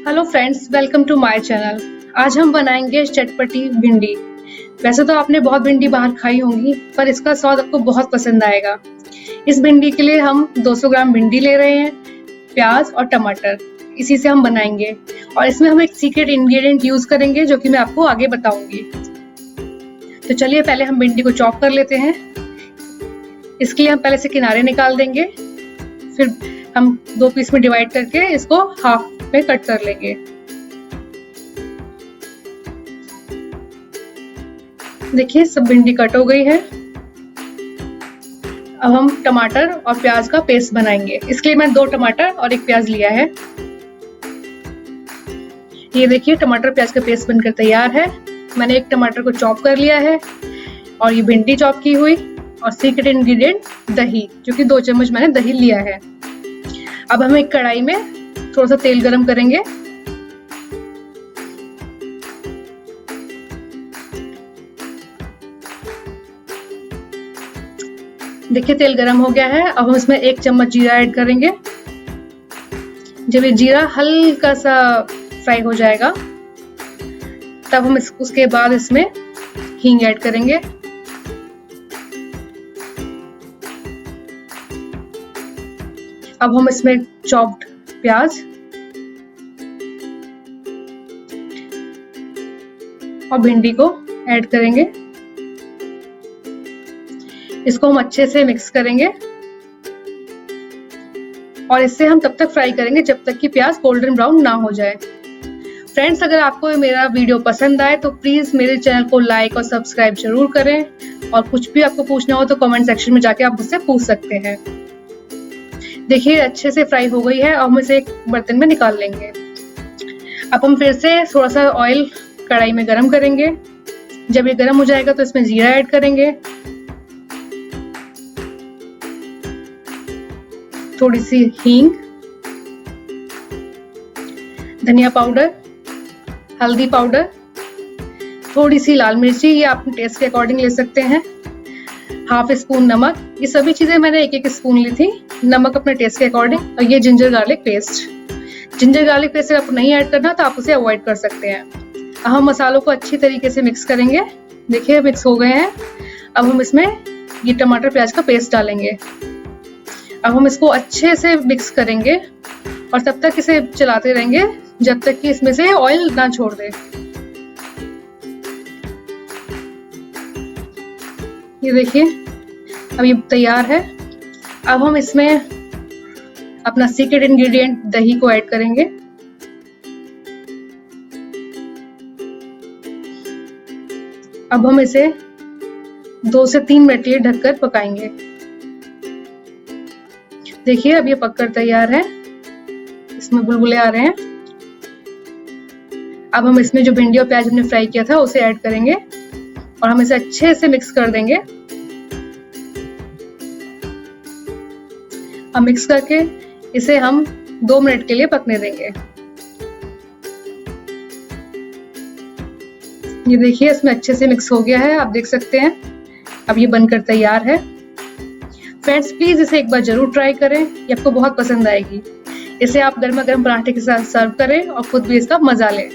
Hello friends, welcome to my channel. आज हम बनाएंगे चटपटी भिंडी। वैसे तो आपने बहुत भिंडी बाहर खाई होंगी, पर इसका स्वाद आपको बहुत पसंद आएगा। इस भिंडी के लिए हम 200 ग्राम भिंडी ले रहे हैं, प्याज और टमाटर, इसी से हम बनाएंगे। और इसमें हम एक सीक्रेट इंग्रेडिएंट यूज करेंगे जो कि मैं आपको आगे बताऊंगी। तो चलिए पहले हम भिंडी को चॉप कर लेते हैं। इसके लिए हम पहले से किनारे निकाल देंगे, फिर हम 2 पीस में डिवाइड करके इसको हाफ में कट कर लेंगे। देखिए सब भिंडी कट हो गई है। अब हम टमाटर और प्याज का पेस्ट बनाएंगे। इसके लिए मैं 2 टमाटर और 1 प्याज लिया है। ये देखिए टमाटर प्याज का पेस्ट बनकर तैयार है। मैंने 1 टमाटर को चॉप कर लिया है और ये भिंडी चॉप की हुई और सीक्रेट इंग्रेडिएंट दही, जो कि 2 चम्मच मैंने दही लिया है। अब हम एक कढ़ाई में थोड़ा सा तेल गरम करेंगे। देखिए तेल गरम हो गया है। अब हम इसमें 1 चम्मच जीरा ऐड करेंगे। जब ये जीरा हल्का सा फ्राई हो जाएगा तब हम उसके बाद इसमें हींग ऐड करेंगे। अब हम इसमें चॉप्ड प्याज और भिंडी को ऐड करेंगे। इसको हम अच्छे से मिक्स करेंगे और इससे हम तब तक फ्राई करेंगे जब तक कि प्याज गोल्डन ब्राउन ना हो जाए। फ्रेंड्स, अगर आपको मेरा वीडियो पसंद आए तो प्लीज मेरे चैनल को लाइक और सब्सक्राइब जरूर करें। और कुछ भी आपको पूछना हो तो कमेंट सेक्शन में जाके आप मुझसे पूछ सकते हैं। देखिए अच्छे से फ्राई हो गई है और हम इसे एक बर्तन में निकाल लेंगे। अब हम फिर से थोड़ा सा ऑयल कढ़ाई में गरम करेंगे। जब ये गरम हो जाएगा तो इसमें जीरा ऐड करेंगे, थोड़ी सी हींग, धनिया पाउडर, हल्दी पाउडर, थोड़ी सी लाल मिर्ची, ये आप टेस्ट के अकॉर्डिंग ले सकते हैं, हाफ स्पून नमक। ये सभी चीजें मैंने 1-1 स्पून ली थी, नमक अपने टेस्ट के अकॉर्डिंग। और ये ginger garlic paste. Ginger garlic paste आपको नहीं ऐड करना तो आप उसे अवॉइड कर सकते हैं। अब हम मसालों को अच्छी तरीके से मिक्स करेंगे। देखिए मिक्स हो गए हैं। अब हम इसमें ये टमाटर प्याज का पेस्ट डालेंगे। अब हम इसको अच्छे से मिक्स करेंगे और तब तक इसे चलाते रहेंगे जब तक कि इसमें से ऑयल ना छोड़ दे। ये देखिए अब ये तैयार है। अब हम इसमें अपना सीक्रेट इंग्रेडिएंट दही को ऐड करेंगे। अब हम इसे 2 से 3 मिनट के लिए ढककर पकाएंगे। देखिए अब ये पककर तैयार है, इसमें बुलबुले आ रहे हैं। अब हम इसमें जो भिंडी और प्याज हमने फ्राई किया था उसे ऐड करेंगे और हम इसे अच्छे से मिक्स कर देंगे। अब मिक्स करके इसे हम 2 मिनट के लिए पकने देंगे। ये देखिए इसमें अच्छे से मिक्स हो गया है, आप देख सकते हैं। अब ये बनकर तैयार है। फ्रेंड्स प्लीज इसे एक बार जरूर ट्राई करें, ये आपको बहुत पसंद आएगी। इसे आप गर्मा गर्म पराठे के साथ सर्व करें और खुद भी इसका मजा लें।